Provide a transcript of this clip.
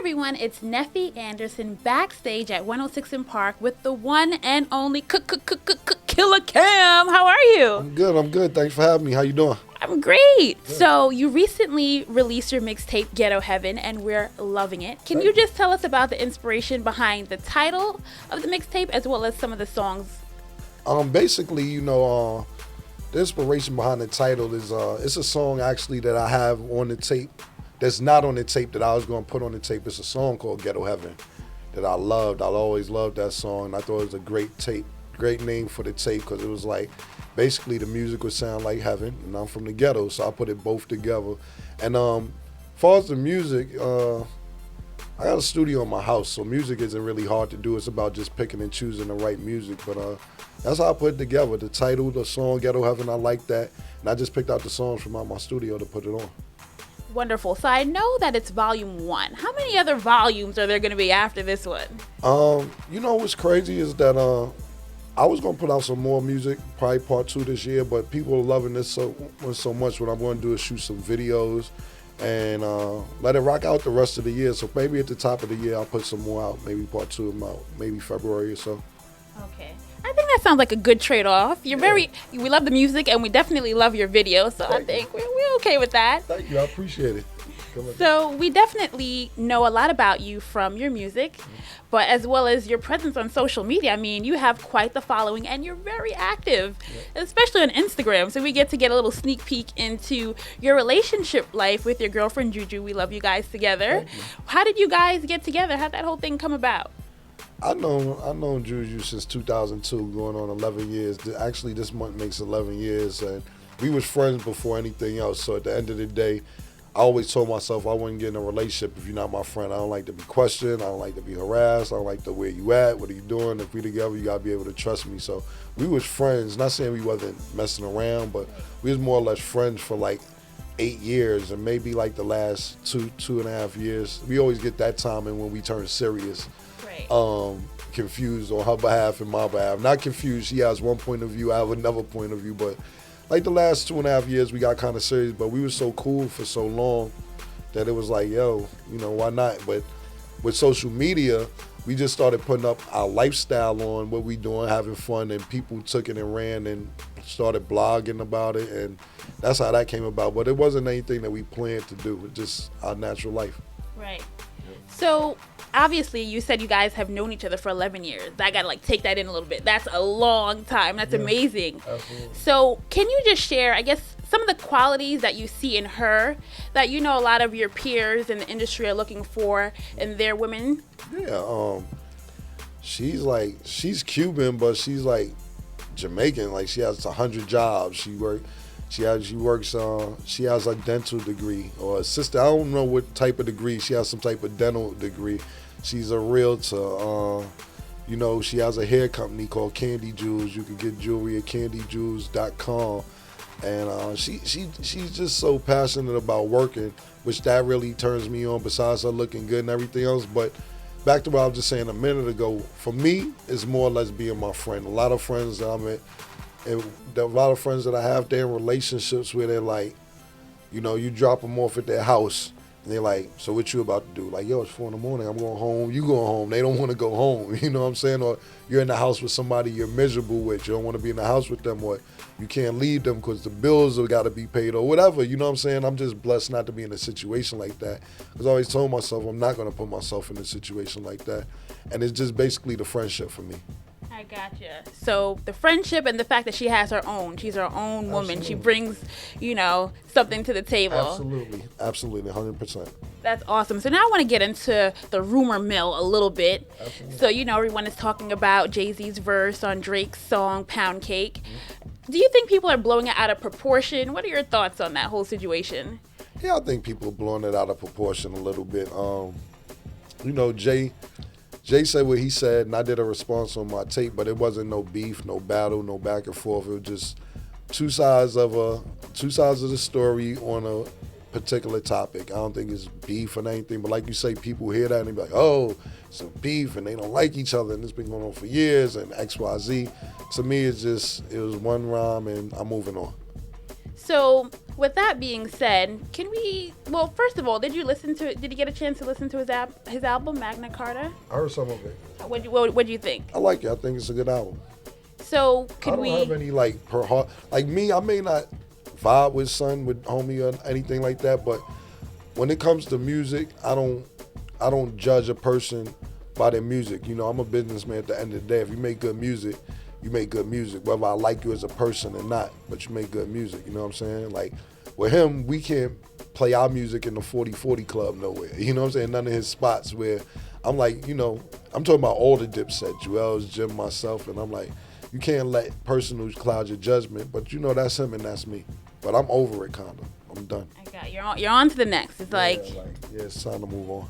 everyone, it's Neffy Anderson backstage at 106 in Park with the one and only Killer Cam. How are you? I'm good. Thanks for having me. How you doing? I'm great. Good. So you recently released your mixtape, Ghetto Heaven, and we're loving it. Can you just tell us about the inspiration behind the title of the mixtape as well as some of the songs? Basically, the inspiration behind the title is it's a song actually that I have on the tape that's not on the tape that I was going to put on the tape. It's a song called Ghetto Heaven that I loved. I always loved that song. I thought it was a great tape, great name for the tape because it was like basically the music would sound like heaven, and I'm from the ghetto, so I put it both together. And as far as the music, I got a studio in my house, so music isn't really hard to do. It's about just picking and choosing the right music, but that's how I put it together. The title, the song, Ghetto Heaven, I like that, and I just picked out the songs from out my studio to put it on. Wonderful. So I know that it's volume 1. How many other volumes are there going to be after this one? What's crazy is that I was going to put out some more music, probably part 2 this year, but people are loving this so much. What I'm going to do is shoot some videos and let it rock out the rest of the year. So maybe at the top of the year, I'll put some more out, maybe part 2 of them out, maybe February or so. Okay. I think that sounds like a good trade-off. We love the music and we definitely love your video, so I think we're okay with that. Thank you, I appreciate it. So we definitely know a lot about you from your music, but as well as your presence on social media. I mean, you have quite the following and you're very active, especially on Instagram. So we get a little sneak peek into your relationship life with your girlfriend, Juju. We love you guys together. How did you guys get together? How'd that whole thing come about? I've known Juju since 2002, going on 11 years. Actually, this month makes 11 years, and we was friends before anything else. So at the end of the day, I always told myself I wouldn't get in a relationship if you're not my friend. I don't like to be questioned. I don't like to be harassed. I don't like the where you at, what are you doing. If we together, you gotta be able to trust me. So we was friends. Not saying we wasn't messing around, but we was more or less friends for like 8 years, and maybe like the last two and a half years. We always get that timing when we turn serious. Confused on her behalf and my behalf. Not confused, she has one point of view, I have another point of view, but like the last 2.5 years we got kind of serious, but we were so cool for so long that it was like, yo, why not? But with social media, we just started putting up our lifestyle on what we doing, having fun, and people took it and ran and started blogging about it, and that's how that came about. But it wasn't anything that we planned to do, it's just our natural life. Right. So obviously you said you guys have known each other for 11 years. I gotta take that in a little bit. That's a long time. That's amazing. Absolutely. So can you just share, I guess, some of the qualities that you see in her that a lot of your peers in the industry are looking for in their women? Yeah, she's Cuban, but she's like Jamaican. Like she has 100 jobs. She has a dental degree or assistant. I don't know what type of degree. She has some type of dental degree. She's a realtor. She has a hair company called Candy Jewels. You can get jewelry at candyjewels.com. And she's just so passionate about working, which that really turns me on besides her looking good and everything else. But back to what I was just saying a minute ago, for me, it's more or less being my friend. A lot of friends that I'm at, and a lot of friends that I have, they're in relationships where they're like, you drop them off at their house, and they're like, so what you about to do? Like, yo, it's 4 a.m, I'm going home, you going home. They don't want to go home, you know what I'm saying? Or you're in the house with somebody you're miserable with. You don't want to be in the house with them, or you can't leave them because the bills have got to be paid or whatever, you know what I'm saying? I'm just blessed not to be in a situation like that. Because I always told myself I'm not going to put myself in a situation like that. And it's just basically the friendship for me. I gotcha. So the friendship and the fact that she has her own. She's her own woman. Absolutely. She brings, something to the table. Absolutely, 100%. That's awesome. So now I want to get into the rumor mill a little bit. Absolutely. So, everyone is talking about Jay-Z's verse on Drake's song, Pound Cake. Do you think people are blowing it out of proportion? What are your thoughts on that whole situation? Yeah, I think people are blowing it out of proportion a little bit. Jay said what he said, and I did a response on my tape, but it wasn't no beef, no battle, no back and forth. It was just two sides of the story on a particular topic. I don't think it's beef or anything, but like you say, people hear that and they be like, oh, it's a beef, and they don't like each other, and it's been going on for years, and X, Y, Z. To me, it was one rhyme, and I'm moving on. So With that being said, can we? Well, first of all, did you get a chance to listen to his album Magna Carta? I heard some of it. What do you think? I like it. I think it's a good album. So I don't have any like per heart. Like me, I may not vibe with Son, with Homie or anything like that, but when it comes to music, I don't judge a person by their music. You know, I'm a businessman at the end of the day. If you make good music, you make good music, whether I like you as a person or not, but you make good music, you know what I'm saying? Like, with him, we can't play our music in the 40/40 club nowhere, you know what I'm saying? None of his spots where I'm like, you know, I'm talking about all the Dipset, Joel's, Jim, myself, and I'm like, you can't let personal cloud your judgment, but you know that's him and that's me. But I'm over it, kinda. I'm done. I got you're on to the next. It's like yeah, it's time to move on.